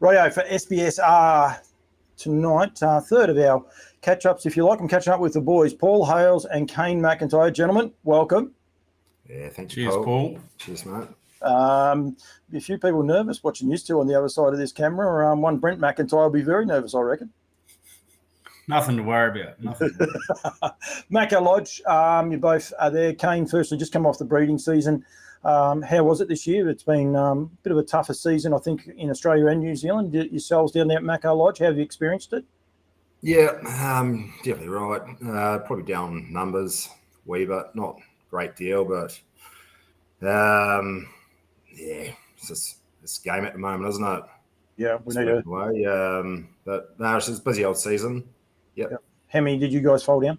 Righto, for SBSR tonight, third of our catch-ups, if you like. I'm catching up with the boys, Paul Hailes and Caine McIntyre. Gentlemen, welcome. Yeah, thank you, Cheers, Paul. Cheers, mate. A few people nervous watching you two on the other side of this camera. One Brent McIntyre will be very nervous, I reckon. Nothing to worry about. Nothing. Macca Lodge, you both are there. Caine, firstly, just come off the breeding season. How was it this year? It's been a bit of a tougher season, I think, in Australia and New Zealand. Yourselves down there at Macca Lodge, how have you experienced it? Yeah, definitely right. Probably down numbers, wee bit, not a great deal, but yeah, it's just this game at the moment, isn't it? Yeah, we need to. But no, it's just a busy old season. Yep. How many did you guys fold down?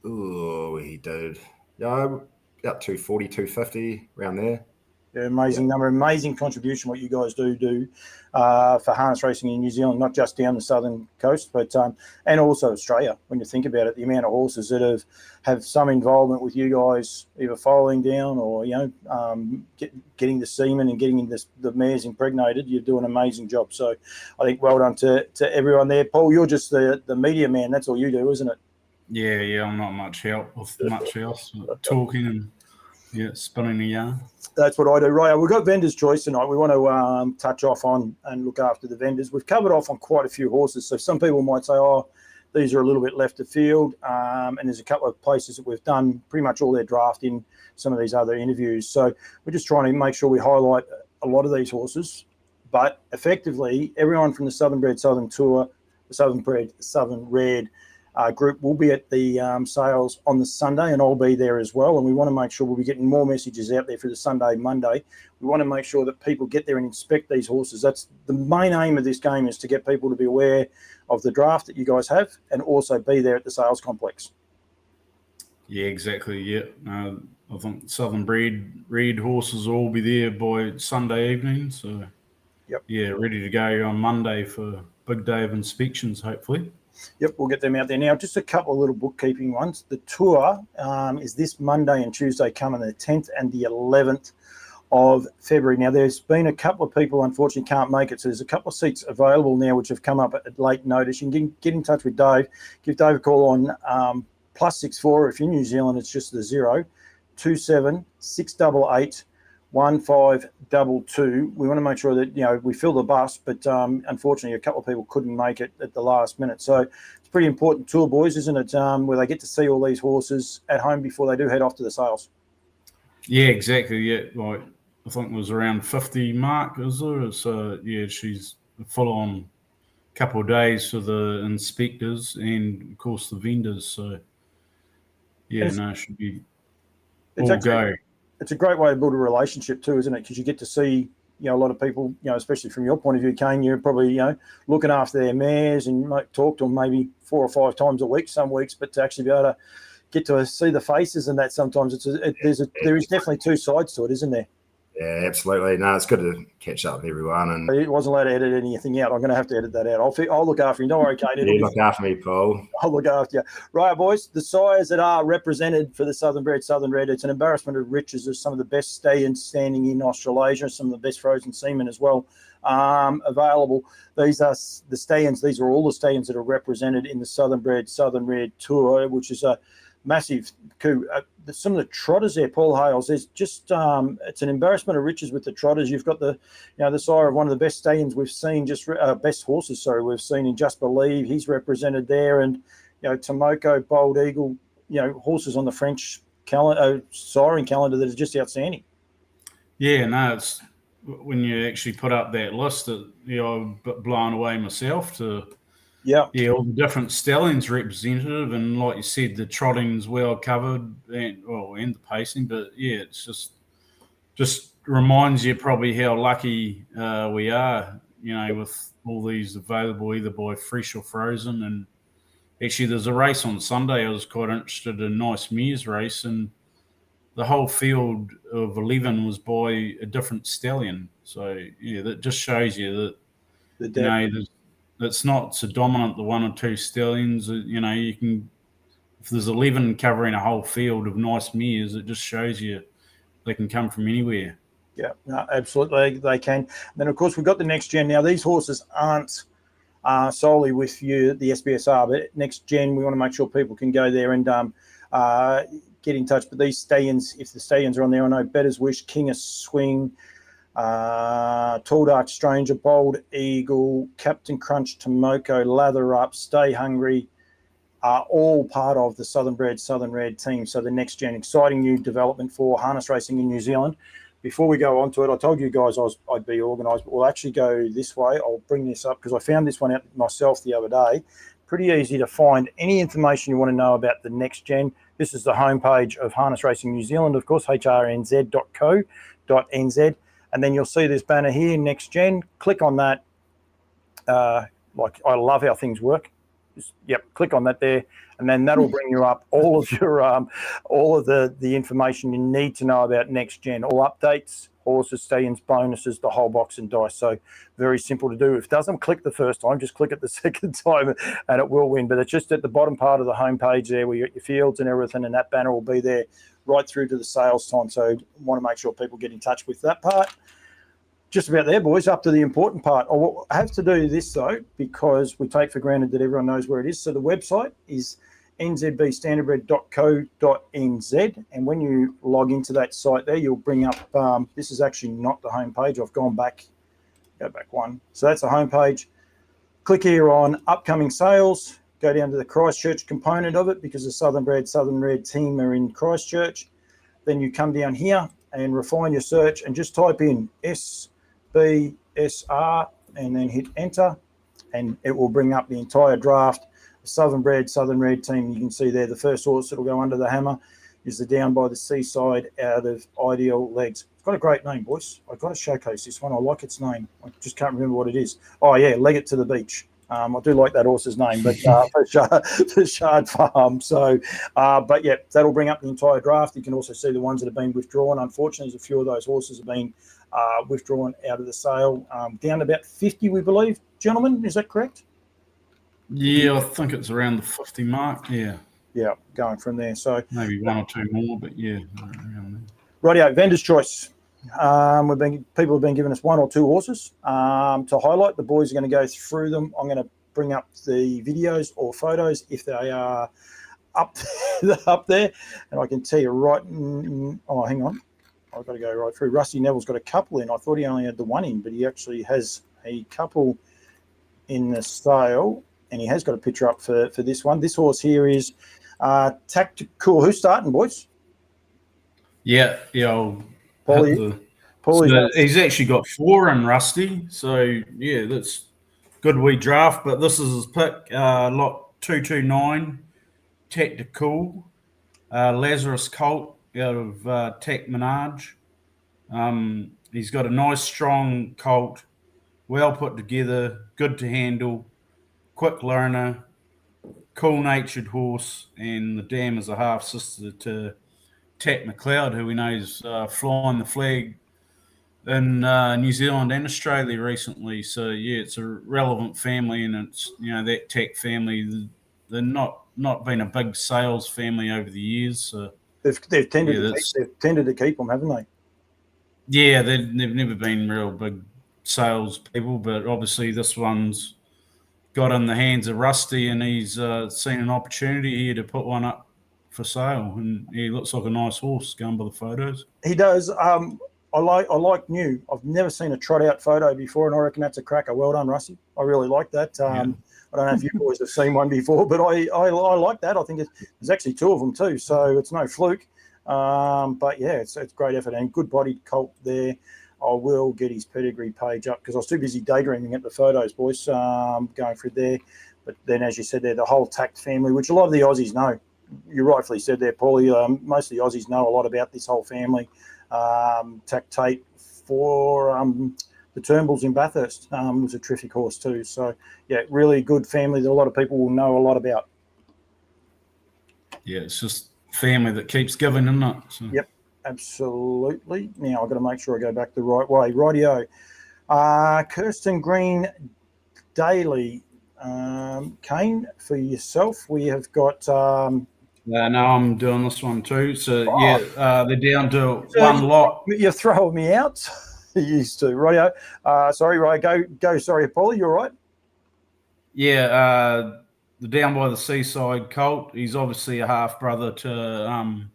Oh, we did. Yeah, about 240, 250 around there. Yeah, amazing number, amazing contribution what you guys do for harness racing in New Zealand, not just down the southern coast, but and also Australia. When you think about it, the amount of horses that have some involvement with you guys, either foaling down or getting the semen and getting the mares impregnated, you do an amazing job. So I think well done to everyone there. Paul, you're just the media man. That's all you do, isn't it? Yeah. I'm not much help with much else. Talking and spinning the yarn. That's what I do. Right, we've got vendors' choice tonight. We want to touch off on and look after the vendors. We've covered off on quite a few horses. So some people might say, oh, these are a little bit left of field. And there's a couple of places that we've done pretty much all their draft in some of these other interviews. So we're just trying to make sure we highlight a lot of these horses. But effectively, everyone from the Southernbred Southern Tour, the Southernbred Southern Red group will be at the sales on the Sunday, and I'll be there as well. And we want to make sure we'll be getting more messages out there for the Sunday, Monday. We want to make sure that people get there and inspect these horses. That's the main aim of this game, is to get people to be aware of the draft that you guys have and also be there at the sales complex. Yeah, exactly. Yeah. I think Southernbred Red horses will all be there by Sunday evening. So, yeah, ready to go on Monday for big day of inspections, hopefully. Yep, we'll get them out there now. Just a couple of little bookkeeping ones. The tour is this Monday and Tuesday coming, the 10th and the 11th of February. Now, there's been a couple of people, unfortunately, can't make it. So there's a couple of seats available now, which have come up at late notice. You can get in touch with Dave. Give Dave a call on +64. If you're in New Zealand, it's just the 027 688 1522. We want to make sure that we fill the bus, but unfortunately a couple of people couldn't make it at the last minute. So it's a pretty important tour, boys, isn't it? Where they get to see all these horses at home before they do head off to the sales. Yeah, exactly. Yeah, like I think it was around 50 mark, is there? So yeah, she's full on couple of days for the inspectors and of course the vendors. So yeah, it should be all go. It's a great way to build a relationship too, isn't it? Because you get to see, a lot of people, especially from your point of view, Caine, you're probably, looking after their mares, and you might talk to them maybe 4 or 5 times a week, some weeks, but to actually be able to get to see the faces and that, sometimes there is definitely two sides to it, isn't there? Yeah, absolutely. No, it's good to catch up with everyone. And it wasn't allowed to edit anything out. I'm going to have to edit that out. I'll look after you. Don't worry, Caine. You look after me, Paul. I'll look after you. Right, boys, the sires that are represented for the Southernbred Southern Red, it's an embarrassment of riches of some of the best stallions standing in Australasia, some of the best frozen semen as well available. These are the stallions. These are all the stallions that are represented in the Southernbred Southern Red Tour, which is a massive coup. Some of the trotters there, Paul Hailes, there's just it's an embarrassment of riches with the trotters. You've got the sire of one of the best stallions we've seen, best horses, we've seen in Just Believe. He's represented there, and Tomoko, Bold Eagle, horses on the French siring calendar that are just outstanding. Yeah, no, it's when you actually put up that list that I'm blown away myself to. Yeah, all the different stallions representative, and like you said, the trotting's well covered, and the pacing. But yeah, it's just reminds you probably how lucky we are, with all these available either by fresh or frozen. And actually, there's a race on Sunday. I was quite interested in Nice Mare's race, and the whole field of 11 was by a different stallion. So yeah, that just shows you that it's not so dominant, the 1 or 2 stallions. You can, if there's 11 covering a whole field of nice mares, it just shows you they can come from anywhere. Yeah, no, absolutely, they can. And then, of course, we've got the next gen. Now, these horses aren't solely with you, the SBSR, but next gen, we want to make sure people can go there and get in touch. But these stallions, if the stallions are on there, I know Better's Wish, King of Swing, Tall Dark Stranger, Bold Eagle, Captain Crunch, Tomoko, Lather Up, Stay Hungry, are all part of the Southern Red team. So the next gen, exciting new development for harness racing in New Zealand. Before we go on to it, I told you guys I'd be organised, but we'll actually go this way. I'll bring this up because I found this one out myself the other day. Pretty easy to find. Any information you want to know about the next gen, this is the homepage of Harness Racing New Zealand, of course, hrnz.co.nz. And then you'll see this banner here, next gen. Click on that. Like, I love how things work. Yep, click on that there, and then that'll bring you up all of your all of the information you need to know about next gen, all updates, horses, stallions, bonuses, the whole box and dice. So very simple to do. If it doesn't click the first time, just click it the second time and it will win. But it's just at the bottom part of the homepage there where you get your fields and everything, and that banner will be there right through to the sales time. So want to make sure people get in touch with that part. Just about there, boys, up to the important part. I have to do this, though, because we take for granted that everyone knows where it is. So the website is nzbstandardbred.co.nz. And when you log into that site there, you'll bring up, this is actually not the homepage. I've gone back, go back one. So that's the homepage. Click here on upcoming sales. Go down to the Christchurch component of it because the Southern Red team are in Christchurch. Then you come down here and refine your search and just type in SBSR and then hit enter, and it will bring up the entire draft. The Southern Red team, you can see there, the first horse that'll go under the hammer is the Down by the Seaside out of Ideal Legs. It's got a great name, boys. I've got to showcase this one. I like its name. I just can't remember what it is. Oh, yeah, Leg It to the Beach. I do like that horse's name, but for Shard Farm. So, but yeah, that'll bring up the entire draft. You can also see the ones that have been withdrawn. Unfortunately, there's a few of those horses have been withdrawn out of the sale. Down to about 50, we believe. Gentlemen, is that correct? Yeah, I think it's around the 50 mark. Yeah. Yeah, going from there. So maybe one or two more, but yeah. Rightio, vendor's choice. People have been giving us one or two horses to highlight. The boys are going to go through them. I'm going to bring up the videos or photos if they are up there, and I can tell you right. Oh, hang on, I've got to go right through. Rusty Neville's got a couple in. I thought he only had the one in, but he actually has a couple in the sale, and he has got a picture up for this one. This horse here is Tactical. Who's starting, boys? Yeah. Paulie, so he's actually got 4 in Rusty. So, yeah, that's good wee draft. But this is his pick, lot 229, Tactical, Lazarus Colt out of Tac Menage. He's got a nice, strong colt, well put together, good to handle, quick learner, cool-natured horse, and the dam is a half-sister to Tac McLeod, who we know is flying the flag in New Zealand and Australia recently. So, yeah, it's a relevant family, and it's, that Tac family, they're not been a big sales family over the years. So they've tended to keep them, haven't they? Yeah, they've never been real big sales people, but obviously this one's got in the hands of Rusty, and he's seen an opportunity here to put one up for sale, and he looks like a nice horse going by the photos. He does. I like new. I've never seen a trot out photo before, and I reckon that's a cracker. Well done, Rusty. I really like that. I don't know if you boys have seen one before, but I like that. I think there's actually 2 of them too, so it's no fluke. But yeah, it's great effort and good bodied colt there. I will get his pedigree page up because I was too busy daydreaming at the photos, boys, going through there. But then, as you said there, the whole Tact family, which a lot of the Aussies know. You rightfully said there, Paulie, most of the Aussies know a lot about this whole family. Tact Tate for the Turnbulls in Bathurst was a terrific horse too. So, yeah, really good family that a lot of people will know a lot about. Yeah, it's just family that keeps giving, isn't it? So. Yep, absolutely. Now I've got to make sure I go back the right way. Rightio. Kirsten Green Daly. Caine, for yourself, we have got No, I'm doing this one too. So, they're down to So one lot. You're throwing me out. You used to. Rightio. Sorry, right. Go. Sorry, Paulie, you're right. Yeah, the Down by the Seaside colt. He's obviously a half brother to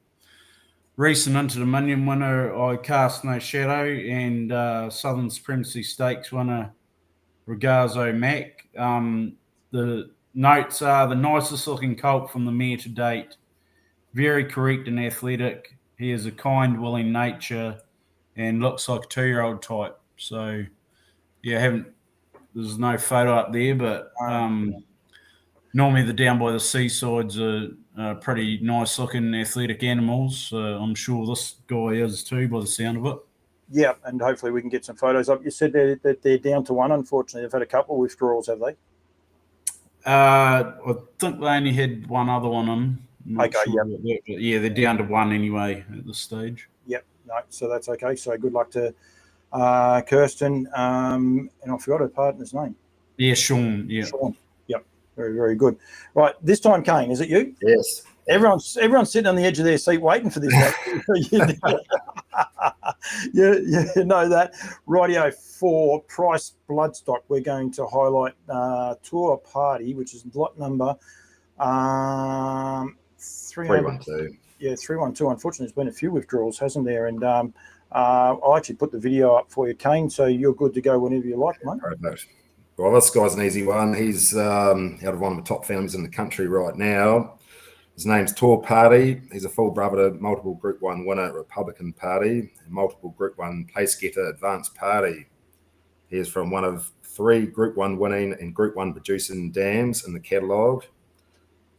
recent Inter-Dominion winner I Cast No Shadow and Southern Supremacy Stakes winner Regazzo Mac. The notes are the nicest looking colt from the mare to date. Very correct and athletic. He has a kind, willing nature and looks like a 2-year-old type. So, yeah, there's no photo up there, but normally the Down by the Seasides are pretty nice looking athletic animals. I'm sure this guy is too, by the sound of it. Yeah, and hopefully we can get some photos up. You said that they're down to one. Unfortunately, they've had a couple of withdrawals, have they? I think they only had one other one on. Okay, sure that, but yeah, they're down to one anyway at this stage. Yep, no, so that's okay. So good luck to Kirsten, and I forgot her partner's name. Yeah, Sean. Yeah, Sean. Yep, very, very good. Right, this time, Caine, is it you? Yes. Everyone's sitting on the edge of their seat waiting for this one. You know that. Rightio, for Price Bloodstock, we're going to highlight Tour Party, which is lot number 312. Yeah, 312. Unfortunately, there's been a few withdrawals, hasn't there? And I'll actually put the video up for you, Caine, so you're good to go whenever you like, mate. Perfect. Well, this guy's an easy one. He's out of one of the top families in the country right now. His name's Tour Party. He's a full brother to multiple Group 1 winner at Republican Party and multiple Group 1 place getter Advanced Party. He is from one of 3 Group 1 winning and Group 1 producing dams in the catalogue.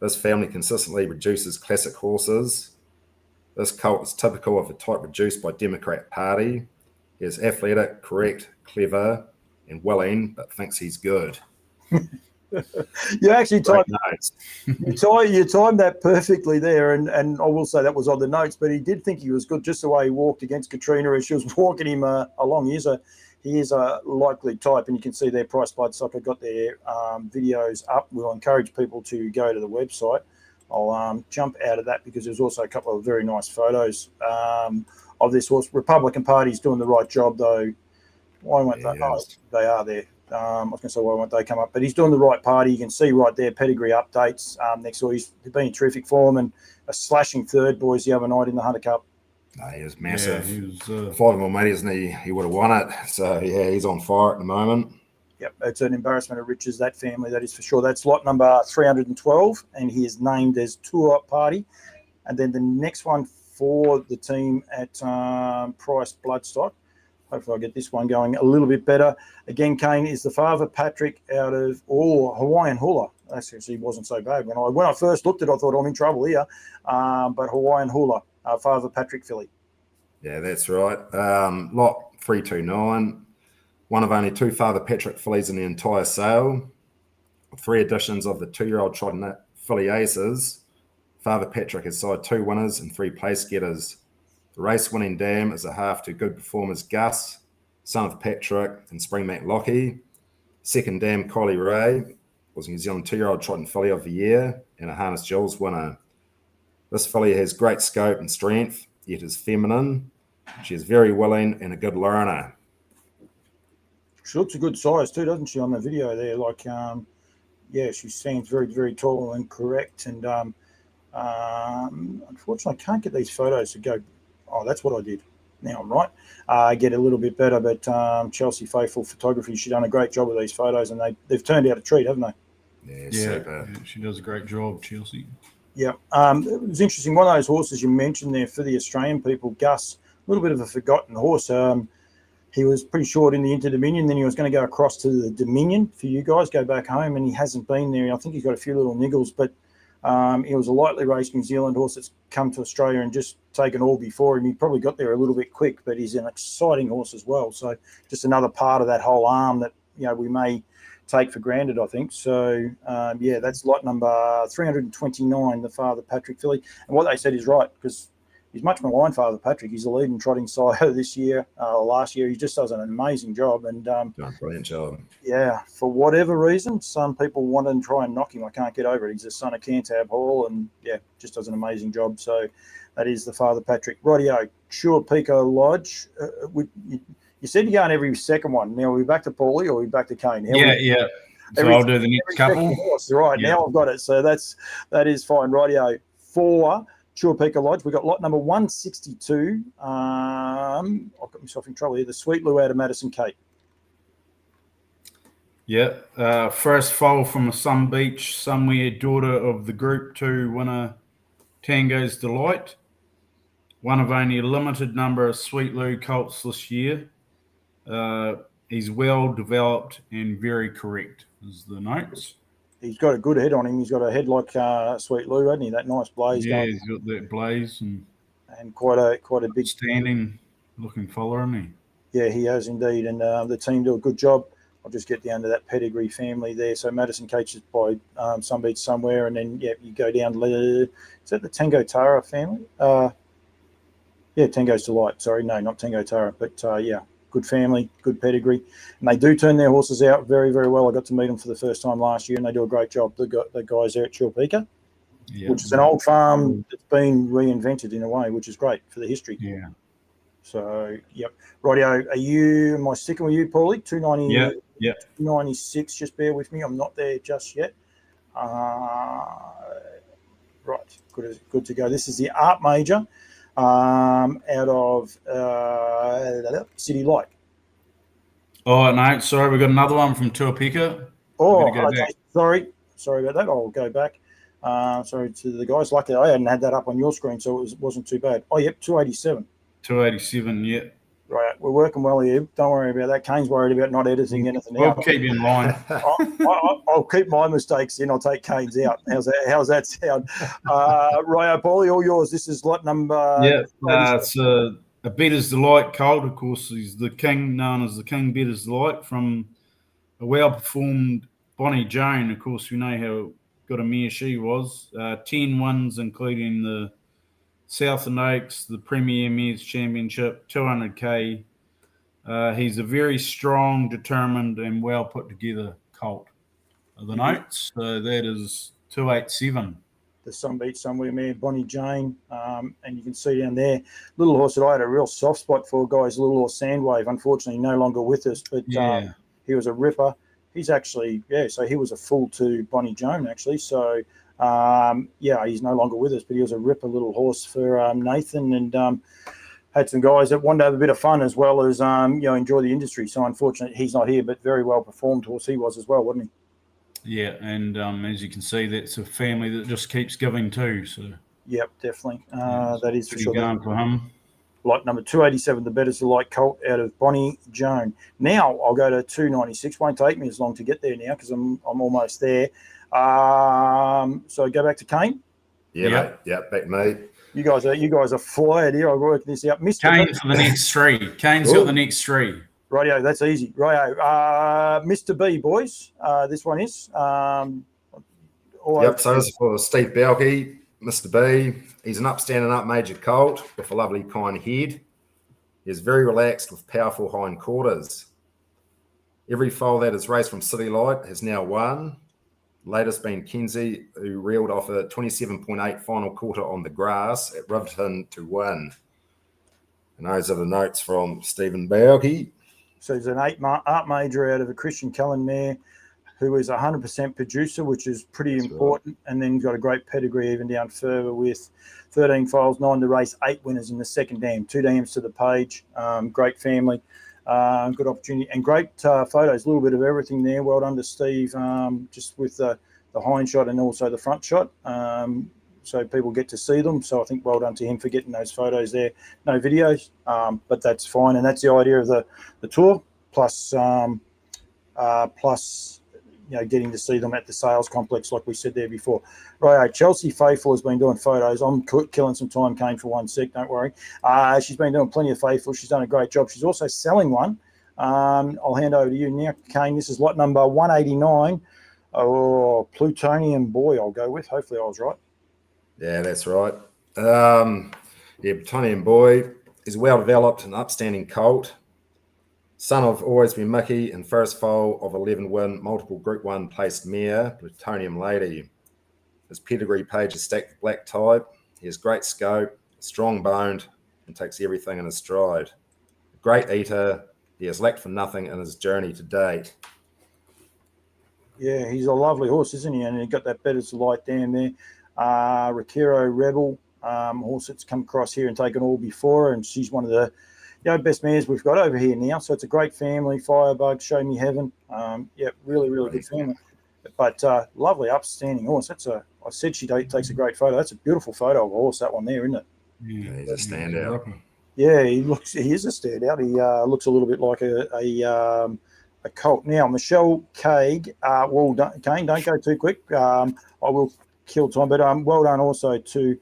This family consistently produces classic horses. This colt is typical of a type produced by Democrat Party. He is athletic, correct, clever, and willing, but thinks he's good. You actually timed that perfectly there, and I will say that was on the notes, but he did think he was good just the way he walked against Katrina as she was walking him along. He is a likely type, and you can see their Price Bloodstock have got their videos up. We'll encourage people to go to the website. I'll jump out of that because there's also a couple of very nice photos of this horse. Republican Party's doing the right job, though. Why won't they? Oh, they are there. I was going to say, why won't they come up? But he's doing the right party. You can see right there, pedigree updates. Next to he's been in terrific form and a slashing third, boys, the other night in the Hunter Cup. No, he was massive. Yeah, he was, 5 more metres and he would have won it. So, yeah, he's on fire at the moment. Yep, it's an embarrassment of riches, that family, that is for sure. That's lot number 312, and he is named as Tour Party. And then the next one for the team at Price Bloodstock, hopefully I'll get this one going a little bit better. Again, Caine, is the Father Patrick out of Hawaiian Hula. Actually, wasn't so bad. When I first looked at it, I thought I'm in trouble here. But Hawaiian Hula, Father Patrick filly. Yeah, that's right. Lot 329. One of only 2 Father Patrick fillies in the entire sale. 3 editions of the 2-year-old Trident filly Aces. Father Patrick has side 2 winners and 3 place getters. The race-winning dam is a half to good performers Gus, son of Patrick, and Springback Lockie. Second dam, Kylie Ray, was New Zealand 2-year-old Trident filly of the year and a Harness Jewels winner. This filly has great scope and strength, yet is feminine. She is very willing and a good learner. She looks a good size too, doesn't she, on the video there? She seems very, very tall and correct. And unfortunately, I can't get these photos to go. Oh, that's what I did. Now I'm right. Get a little bit better, but Chelsea Faithful Photography, she's done a great job with these photos, and they've turned out a treat, haven't they? Yeah, super. Yeah, she does a great job, Chelsea. Yeah. It was interesting. One of those horses you mentioned there for the Australian people, Gus, a little bit of a forgotten horse. He was pretty short in the Inter-Dominion, then he was going to go across to the Dominion for you guys, go back home, and he hasn't been there. I think he's got a few little niggles, but he was a lightly raced New Zealand horse that's come to Australia and just taken all before him. He probably got there a little bit quick, but he's an exciting horse as well. So just another part of that whole arm that we may take for granted, I think. So, that's lot number 329, the Father Patrick filly. And what they said is right, because he's much maligned, Father Patrick. He's the leading trotting sire this year. Last year, he just does an amazing job. And brilliant job. Yeah, for whatever reason, some people want to try and knock him. I can't get over it. He's the son of Cantab Hall, and yeah, just does an amazing job. So that is the Father Patrick. Rightio, sure, Pico Lodge. You said you're going every second one. Now, are we back to Paulie or are we back to Caine? Yeah. So I'll do the next couple. Right, yeah. Now I've got it. So that is fine. Rightio. For Sure Pico Lodge, we've got lot number 162. I've got myself in trouble here. The Sweet Lou out of Madison Cape. Yeah. First foal from a Sun Beach, somewhere, daughter of the Group 2 winner, Tango's Delight. One of only a limited number of Sweet Lou colts this year. He's well developed and very correct, is the notes. He's got a good head on him. He's got a head like Sweet Lou, hasn't he? That nice blaze. Yeah, he's got that blaze and quite a big standing looking fella, isn't he? Yeah, he has indeed, and the team do a good job. I'll just get down to that pedigree family there. So Madison Cape is by Sunbeach somewhere, and then you go down. Is that the Tango Tara family? Tango's Delight. Sorry, no, not Tango Tara, but good family, good pedigree, and they do turn their horses out very, very well. I got to meet them for the first time last year, and they do a great job. The guys there at Chilpika, which is an old farm that's been reinvented in a way, which is great for the history. Yeah. So, yep. Rightio, am I sticking with you, Paulie? 290. Yeah. 296. Just bear with me. I'm not there just yet. Right. Good to go. This is the Art Major. Out of City Light. Oh, no, sorry, we've got another one from Tuapeka. Oh, okay. Sorry about that. I'll go back. Sorry to the guys. Luckily, I hadn't had that up on your screen, so it wasn't too bad. Oh, yep, 287. 287, yeah. Right, we're working well here. Don't worry about that. Kane's worried about not editing anything out. We'll keep you in line. I'll keep my mistakes in. I'll take Kane's out. How's that sound? Ryo, Paulie, all yours. This is lot number... it's a Better's Delight colt. Of course, he's the king, known as the King Better's Delight, from a well-performed Bonnie Joan. Of course, we know how good a mare she was. 10 wins, including the Southern Oaks, the Premier Mares Championship, 200k. He's a very strong, determined, and well put together colt. The notes, that is 287. The Sunbeach somewhere, mare Bonnie Jane, and you can see down there, little horse that I had a real soft spot for, guys. Little horse Sandwave, unfortunately, no longer with us, but he was a ripper. He's actually, so he was a full to Bonnie Joan actually. So. He's no longer with us, but he was a ripper little horse for Nathan, and had some guys that wanted to have a bit of fun as well as enjoy the industry. So unfortunately, he's not here, but very well performed horse he was as well, wasn't he? Yeah, and as you can see, that's a family that just keeps giving too. So yep, definitely, that is for sure. Going for him. Lot number 287, the Better's Delight colt out of Bonnie Joan. Now I'll go to 296. Won't take me as long to get there now because I'm almost there. So go back to Caine. Yeah, back to me. You guys are flying here. I'll work this out. Mr. Caine for the next three. Caine's got the next three. Rightio, that's easy. Rightio. Mr. B, boys. This one is. So this is for Steve Balke, Mr. B. He's an upstanding up major colt with a lovely kind head. He's very relaxed with powerful hind quarters. Every foal that is raced from City Light has now won. Latest being Kenzie, who reeled off a 27.8 final quarter on the grass at Riverton to win. And those are the notes from Stephen Balke. So he's an art major out of a Christian Cullen mare who is 100% producer, which is pretty important. Right. And then got a great pedigree even down further with 13 foals, 9 to race, 8 winners in the second dam, 2 dams to the page. Great family. Good opportunity and great photos, a little bit of everything there. Well done to Steve, just with the hind shot and also the front shot, so people get to see them. So I think well done to him for getting those photos there. No videos, but that's fine, and that's the idea of the tour, plus getting to see them at the sales complex like we said there before. Right, Chelsea Faithful has been doing photos. I'm killing some time, Caine, for 1 sec, don't worry. She's been doing plenty of Faithful. She's done a great job. She's also selling one. I'll hand over to you now, Caine. This is lot number 189. Oh, Plutonian Boy, I'll go with. Hopefully I was right. Yeah, that's right. Yeah, Bretonian boy is well developed and upstanding colt. Son of Always Been Mickey and first foal of 11 win, multiple Group 1 placed mare, Bretonian Lady. His pedigree page is stacked with black type. He has great scope, strong boned, and takes everything in his stride. A great eater, he has lacked for nothing in his journey to date. Yeah, he's a lovely horse, isn't he? And he got that Better to Light down there. Rakiro Rebel, horse that's come across here and taken all before her, and she's one of the best mares we've got over here now. So it's a great family. Firebug, Show Me Heaven. Really, really good family. But lovely, upstanding horse. I said she takes a great photo. That's a beautiful photo of a horse, that one there, isn't it? Yeah, he's a standout. Yeah, he is a standout. He looks a little bit like a colt. Now, Michelle Caine, Caine, don't go too quick. I will kill time, but well done also to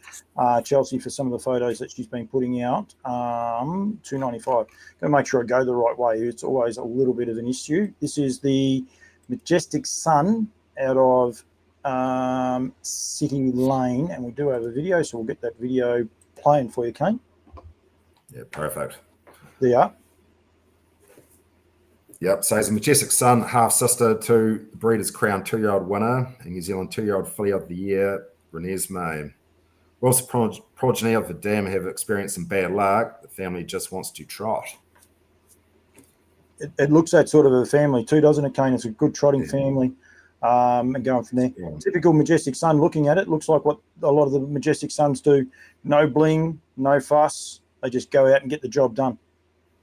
Chelsea for some of the photos that she's been putting out. $2.95. Got to make sure I go the right way. It's always a little bit of an issue. This is the Majestic Sun out of City Lane, and we do have a video, so we'll get that video playing for you, Caine. Yeah, perfect. There you are. Yep, so he's a Majestic Sun, half-sister to the Breeders' Crown 2-year-old winner and New Zealand 2-year-old filly of the year, Renesmee. Whilst the progeny of the dam have experienced some bad luck, the family just wants to trot. It looks that sort of a family too, doesn't it, Caine? It's a good trotting family, and going from there. Yeah. Typical Majestic Sun, looking at it, looks like what a lot of the Majestic Suns do. No bling, no fuss. They just go out and get the job done.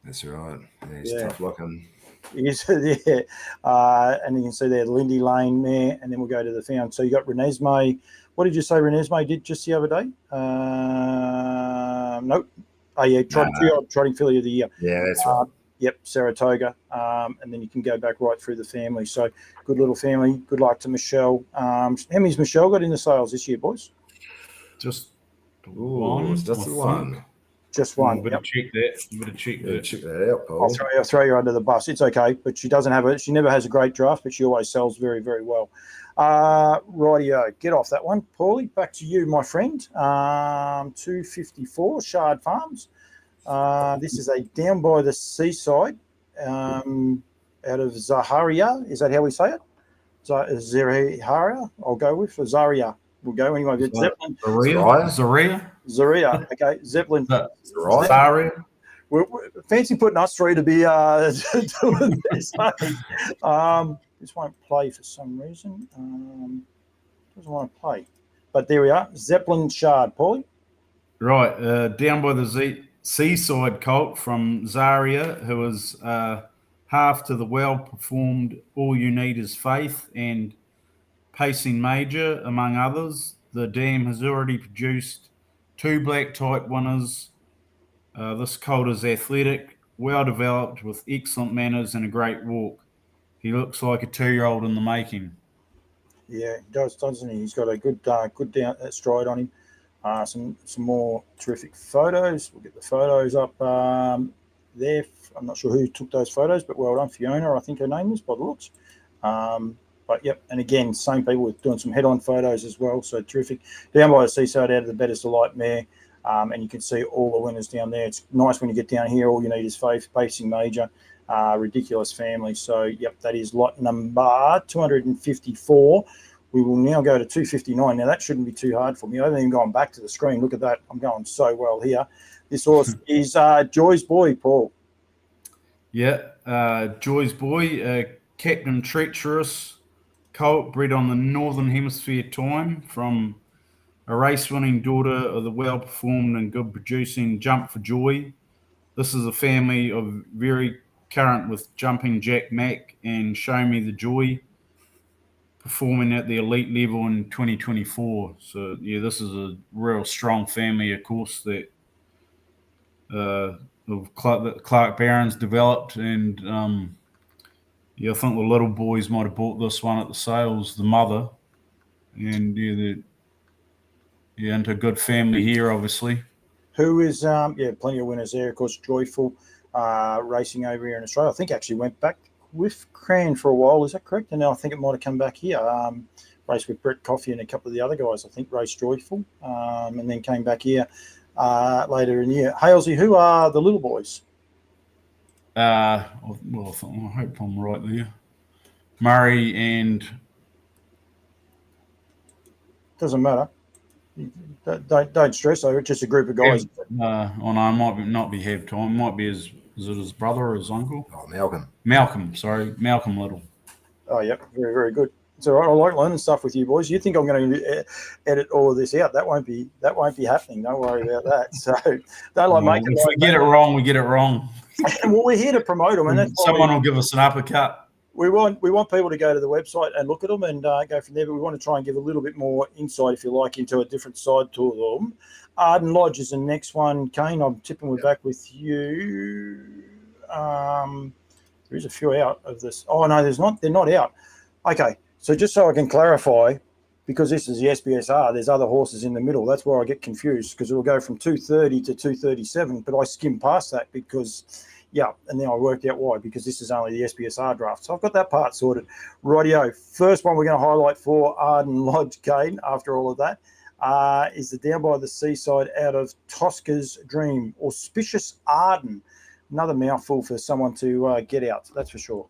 That's right. Yeah, he's tough looking. Yes, yeah. And you can see there Lindy Lane there, and then we'll go to the found. So you got Renesmee. What did you say Renesmee did just the other day? Nope. Oh, yeah, trotting filly of the year. Yeah, that's right. Yep, Saratoga. And then you can go back right through the family. So good little family. Good luck to Michelle. How many's Michelle got in the sales this year, boys? Just one. Just the one. Just one. You better check that. You better check that. Check that out, Paul. I'll throw you under the bus. It's okay, but she never has a great draft, but she always sells very, very well. Rightio, get off that one. Paulie, back to you, my friend. 254, Shard Farms. This is a down by the seaside out of Zaharia. Is that how we say it? Zaharia, I'll go with. Zaria. We'll go anyway. Zeppelin. Zaria. Okay. Zeppelin. Zaria. Fancy putting us three to be doing this. This won't play for some reason. Doesn't want to play. But there we are. Zeppelin Shard, Paulie. Right. Down by the seaside colt from Zaria, who is half to the well-performed All You Need Is Faith and Pacing Major, among others. The dam has already produced 2 black type winners. This colt is athletic, well-developed, with excellent manners and a great walk. He looks like a 2-year-old in the making. Yeah, he does, doesn't he? He's got a good down stride on him. Some more terrific photos. We'll get the photos up there. I'm not sure who took those photos, but well done, Fiona, I think her name is, by the looks. But yep, and again, same people with doing some head-on photos as well, so terrific. Down by the seaside, out of the Better to Light mare, and you can see all the winners down there. It's nice when you get down here. All You Need Is Faith, Pacing Major, Ridiculous Family. So yep, that is lot number 254. We will now go to 259. Now that shouldn't be too hard for me. I haven't even gone back to the screen. Look at that. I'm going so well here. This horse is Joy's Boy, Paul. Yeah, Joy's Boy, Captain Treacherous colt, bred on the Northern Hemisphere time from a race-winning daughter of the well-performed and good-producing Jump for Joy. This is a family of very current with Jumping Jack Mac and Show Me the Joy, performing at the elite level in 2024. So, yeah, this is a real strong family, of course, that Clark Barron's developed. And, I think the little boys might have bought this one at the sales, the mother. And, into a good family here, obviously. Who is, plenty of winners there. Of course, Joyful racing over here in Australia. I think actually went back with Cran for a while. Is that correct? And now I think it might have come back here. Raced with Brett Coffey and a couple of the other guys. I think raced Joyful, and then came back here. later in the year. Halesy, who are the little boys? I hope I'm right there. Murray and... Doesn't matter. Don't stress over it. Just a group of guys. Might not be have time. Might be is it his brother or his uncle? Oh, Malcolm. Malcolm Little. Oh, yep, very, very good. It's all right. I like learning stuff with you boys. You think I'm going to edit all of this out? That won't be happening. Don't worry about that. So don't make it. If we get it wrong, we get it wrong. Well, we're here to promote them, and that's someone will give us an uppercut. We want people to go to the website and look at them and go from there. But we want to try and give a little bit more insight, if you like, into a different side to them. Arden Lodge is the next one. Caine, I'm tipping we're back with you. There is a few out of this. Oh no, there's not. They're not out. Okay, so just so I can clarify, because this is the SBSR, there's other horses in the middle. That's where I get confused, because it'll go from 230 to 237, but I skim past that because. Yeah, and then I worked out why, because this is only the SBSR draft. So I've got that part sorted. Rightio. First one we're going to highlight for Arden Lodge, Caine, after all of that, is the Down by the Seaside out of Tosca's Dream, Auspicious Arden. Another mouthful for someone to get out, that's for sure.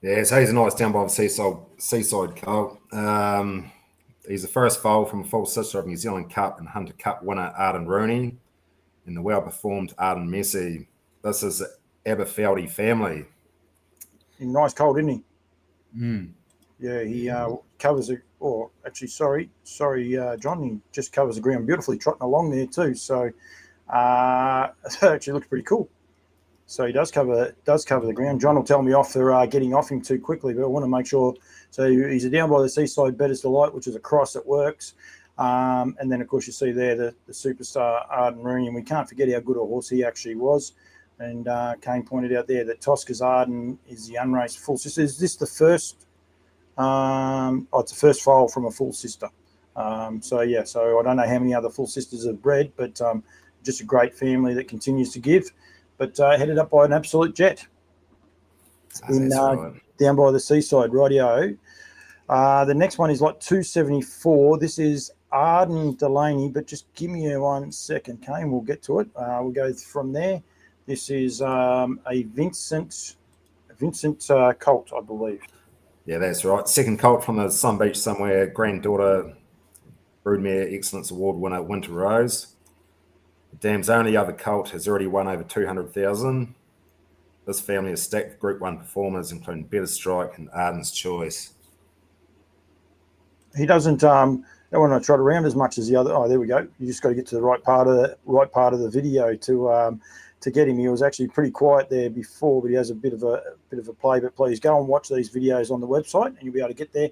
Yeah, so he's a nice Down by the Seaside colt. He's the first foal from a full sister of New Zealand Cup and Hunter Cup winner Arden Rooney. In the well-performed Arden Messi. This is the Aberfeldy family. Nice colt, isn't he? Mm. Yeah, he covers it. Or actually, sorry, John. He just covers the ground beautifully, trotting along there too. So that actually looks pretty cool. So he does cover the ground. John will tell me off for getting off him too quickly, but I want to make sure. So he's a Down by the Seaside Better's Delight, which is a cross that works. And then, of course, you see there the superstar Arden Rooney, and we can't forget how good a horse he actually was. And Caine pointed out there that Tosca's Arden is the unraced full sister. Is this the first? It's the first foal from a full sister. So I don't know how many other full sisters have bred, but just a great family that continues to give. But headed up by an absolute jet right. Down by the Seaside, rightio. The next one is like 274. This is Arden Delaney, but just give me 1 second, Caine. We'll get to it. We'll go from there. This is a Vincent colt, I believe. Yeah, that's right. Second colt from the Sun Beach somewhere. Granddaughter, Broodmare Excellence Award winner, Winter Rose. The dam's only other colt has already won over 200,000. This family is stacked with Group 1 performers, including Better Strike and Arden's Choice. He doesn't want to trot around as much as the other. Oh, there we go. You just got to get to the right part of the video to get him. He was actually pretty quiet there before, but he has a bit of a play. But please go and watch these videos on the website, and you'll be able to get there.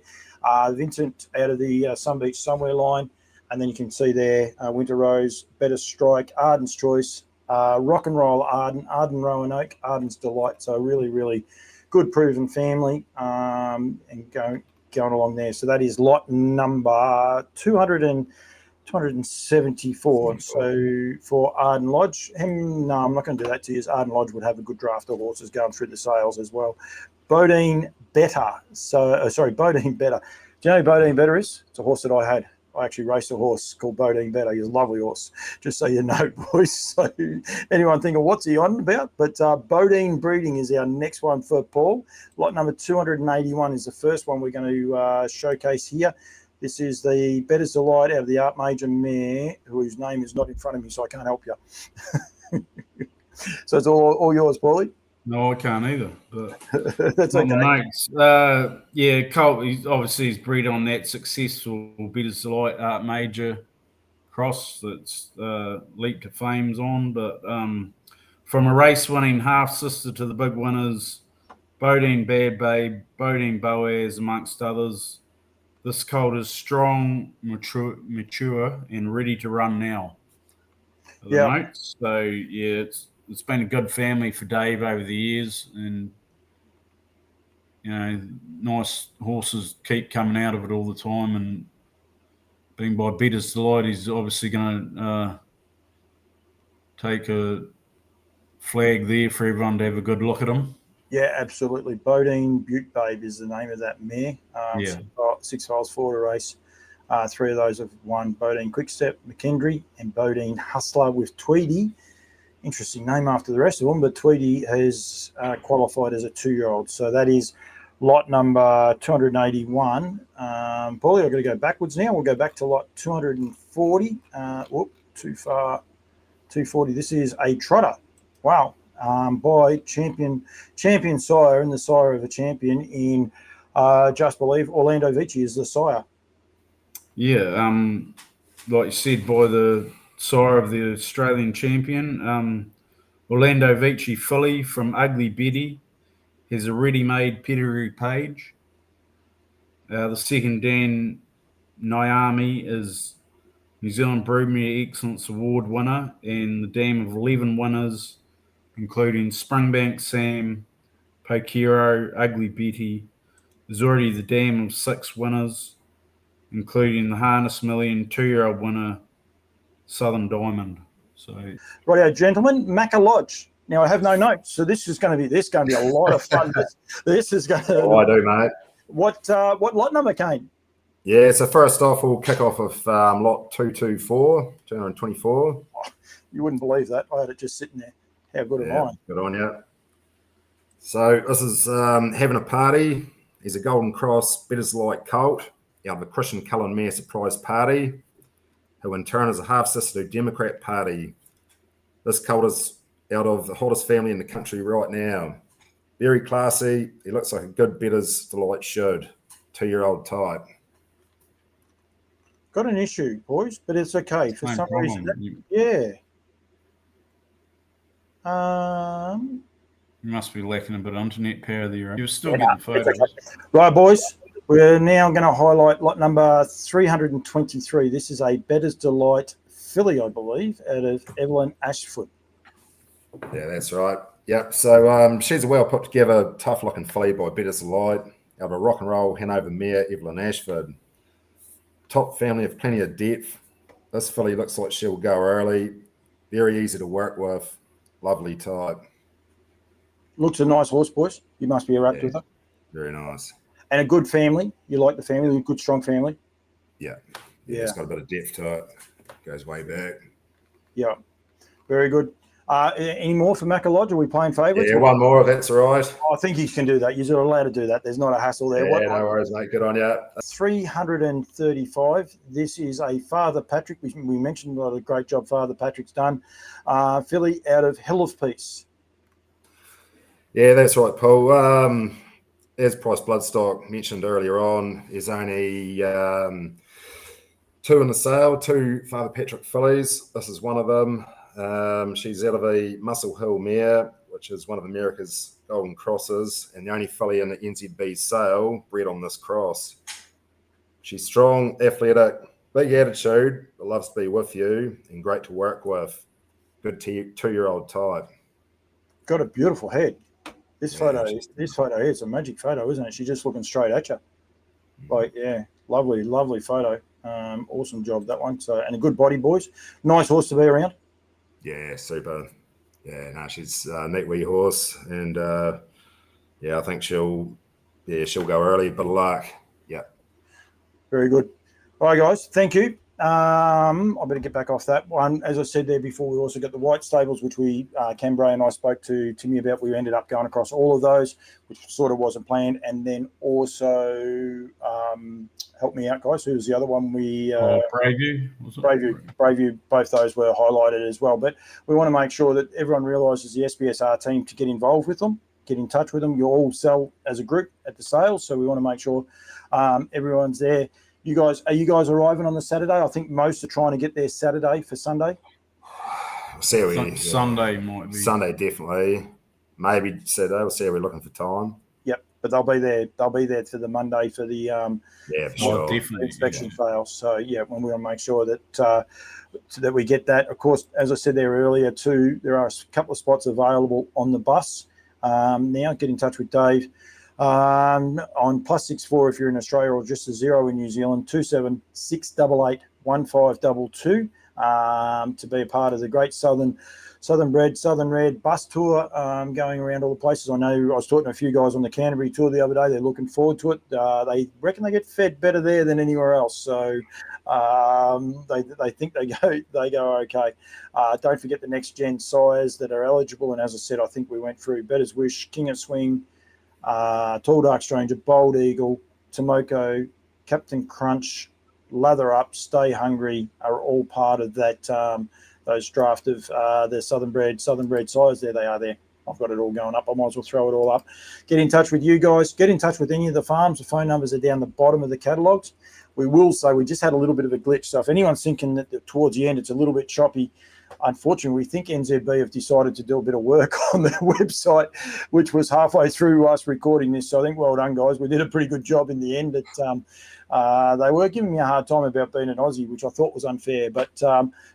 Vincent out of the Sun Beach Somewhere line, and then you can see there Winter Rose, Better Strike, Arden's Choice, Rock and Roll Arden, Arden Roanoke, Arden's Delight. So really, really good proven family, and going along there. So that is lot number 274. So for Arden Lodge, no, I'm not going to do that to you. Arden Lodge would have a good draft of horses going through the sales as well. Bodine Better. Bodine Better. Do you know who Bodine Better is? It's a horse that I had. I actually raced a horse called Bodine Better. He's a lovely horse, just so you know, boys. So anyone thinking, what's he on about? But Bodine Breeding is our next one for Paul. Lot number 281 is the first one we're going to showcase here. This is the Better's Delight out of the Art Major mare, whose name is not in front of me, so I can't help you. So it's all yours, Paulie. No, I can't either. But that's okay. Notes. Colt. He's bred on that successful Better's Delight Art Major cross that's leaped to fame's on. But from a race-winning half sister to the big winners, Bodine Bad Babe, Bodine Boaz, amongst others. This colt is strong, mature, and ready to run now. Notes. So it's been a good family for Dave over the years, and nice horses keep coming out of it all the time. And being by Better's Delight, he's obviously going to take a flag there for everyone to have a good look at him. Yeah, absolutely. Bodine Butte Babe is the name of that mare. 6 files, 4 to race. 3 of those have won: Bodine Quickstep, McKendry, and Bodine Hustler with Tweedy. Interesting name after the rest of them, but Tweedy has qualified as a 2-year-old. So that is lot number 281. Paulie, I've got to go backwards now. We'll go back to lot 240. Too far. 240. This is a trotter. Wow. By champion sire and the sire of a champion in Just Believe. Orlando Vici is the sire. Yeah, like you said, by the sire of the Australian champion, Orlando Vici filly from Ugly Betty has a ready-made pedigree page. The second Dan Naomi is New Zealand Broodmare Excellence Award winner, and the dam of 11 winners, including Springbank Sam, Pokero, Ugly Betty, is already the dam of 6 winners, including the Harness Million 2-year-old winner, Southern Diamond. So, rightio, gentlemen, Macca Lodge. Now I have no notes, so this is going to be a lot of fun. This is going to. Oh, I do, mate. What lot number, Kane? Yeah, so first off, we'll kick off with lot 224. You wouldn't believe that. I had it just sitting there. How good am I? Good on you. So this is Having a Party. He's a Golden Cross Bitters Light colt out of the Christian Cullen Mare Surprise Party, who in turn is a half-sister to Democrat Party. This colt is out of the hottest family in the country right now. Very classy. He looks like a good Bitters Delight should. 2-year-old type. Got an issue, boys, but it's okay. For some reason, yeah. You must be lacking a bit of internet power there. You're still getting photos. Okay. Right, boys. We're now going to highlight lot number 323. This is a Better's Delight filly, I believe, out of Evelyn Ashford. Yeah, that's right. Yep. So she's a well put together, tough looking filly by Better's Delight out of a rock and roll Hanover mare, Evelyn Ashford. Top family of plenty of depth. This filly looks like she'll go early. Very easy to work with. Lovely type. Looks a nice horse, boys. You must be wrapped with her. Very nice. And a good family. You like the family, a good, strong family. Yeah. It's got a bit of depth to it. Goes way back. Yeah. Very good. Any more for Macca Lodge? Are we playing favourites? Yeah, one more if that's all right. I think you can do that. You're allowed to do that. There's not a hassle there. Yeah, no worries, mate. Good on you. 335. This is a Father Patrick. We mentioned what a great job Father Patrick's done. Filly out of Hell of Peace. Yeah, that's right, Paul. As Price Bloodstock mentioned earlier on, there's only 2 in the sale, 2 Father Patrick fillies. This is one of them. She's out of a Muscle Hill mare, which is one of America's Golden Crosses, and the only filly in the NZB sale bred on this cross. She's strong, athletic, big attitude, but loves to be with you, and great to work with. Good 2-year-old type. Got a beautiful head. This photo is a magic photo, isn't it? She's just looking straight at you. Lovely photo. Awesome job, that one. So, and a good body, boys. Nice horse to be around. Yeah, super. Yeah, no, she's a neat wee horse, and I think she'll go early. Bit of luck. Yeah. Very good. All right, guys. Thank you. I better get back off that one. As I said there before, we also got the white stables, which we, Cambray and I spoke to Timmy about. We ended up going across all of those, which sort of wasn't planned. And then also, help me out, guys. Who was the other one? Braveview. Braveview. Both those were highlighted as well. But we want to make sure that everyone realises the SBSR team to get involved with them, get in touch with them. You all sell as a group at the sales, so we want to make sure everyone's there. Are you guys arriving on the Saturday? I think most are trying to get there Saturday for Sunday. Sunday might be. Sunday definitely. Maybe Saturday. We'll see how we're looking for time. Yep, but they'll be there. They'll be there for the Monday for the for sure. Definitely inspection fails. So when we want to make sure that that we get that. Of course, as I said there earlier too, there are a couple of spots available on the bus. Now get in touch with Dave. On +64 if you're in Australia, or just a 0 in New Zealand, 276881522. to be a part of the great Southern Bred, Southern Red bus tour, going around all the places. I know I was talking to a few guys on the Canterbury tour the other day. They're looking forward to it. They reckon they get fed better there than anywhere else. So they think they go okay. Don't forget the next gen sires that are eligible. And as I said, I think we went through Better's Wish, King of Swing, Tall Dark Stranger, Bold Eagle, Tomoko, Captain Crunch, Lather Up, Stay Hungry are all part of that. Those draft of the Southern Bred sires. There they are there. I've got it all going up. I might as well throw it all up. Get in touch with you guys. Get in touch with any of the farms. The phone numbers are down the bottom of the catalogues. We will say we just had a little bit of a glitch. So if anyone's thinking that towards the end it's a little bit choppy, unfortunately, we think NZB have decided to do a bit of work on their website, which was halfway through us recording this. So I think well done, guys. We did a pretty good job in the end. They were giving me a hard time about being an Aussie, which I thought was unfair. But,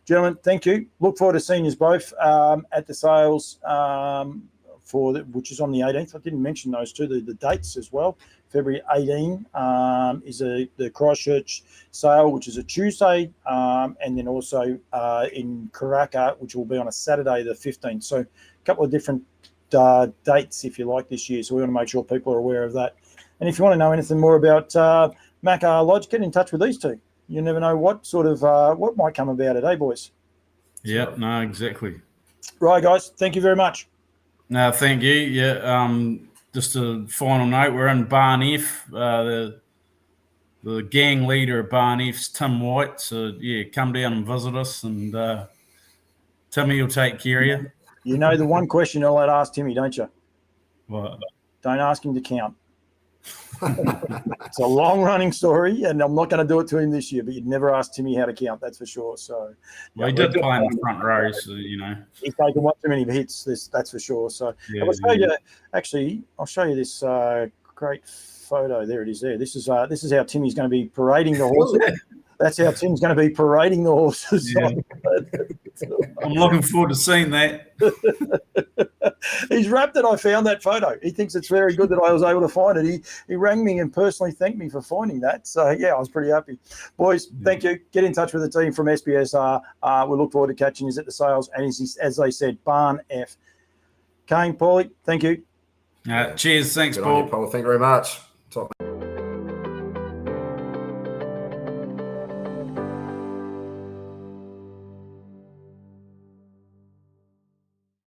gentlemen, thank you. Look forward to seeing you both at the sales, which is on the 18th. I didn't mention those two, the dates as well. February 18 is the Christchurch sale, which is a Tuesday, and then also in Karaka, which will be on a Saturday, the 15th. So a couple of different dates, if you like, this year. So we want to make sure people are aware of that. And if you want to know anything more about Macca Lodge, get in touch with these two. You never know what sort of what might come about it, eh, boys? Yeah, no, exactly. Right, guys. Thank you very much. No, thank you. Yeah, just a final note: we're in Barn F. The gang leader of Barn F's Tim White. So yeah, come down and visit us, and Timmy will take care of you. You know the one question you'll let ask Timmy, don't you? What? Don't ask him to count. It's a long-running story, and I'm not going to do it to him this year. But you'd never ask Timmy how to count, that's for sure. So, well, he did play in the front row, so you know he's taken one too many hits. That's for sure. So, yeah, I'll show you this great photo. There it is. There. This is how Timmy's going to be parading the horses. That's how Tim's going to be parading the horses. Yeah. I'm looking forward to seeing that. He's rapt that I found that photo. He thinks it's very good that I was able to find it. He rang me and personally thanked me for finding that. So, yeah, I was pretty happy. Boys, thank you. Get in touch with the team from SBSR. We look forward to catching you at the sales. And as they said, Barn F. Caine, Paulie, thank you. Cheers. Thanks, Good Paul. on you, Paul. Thank you very much. Top.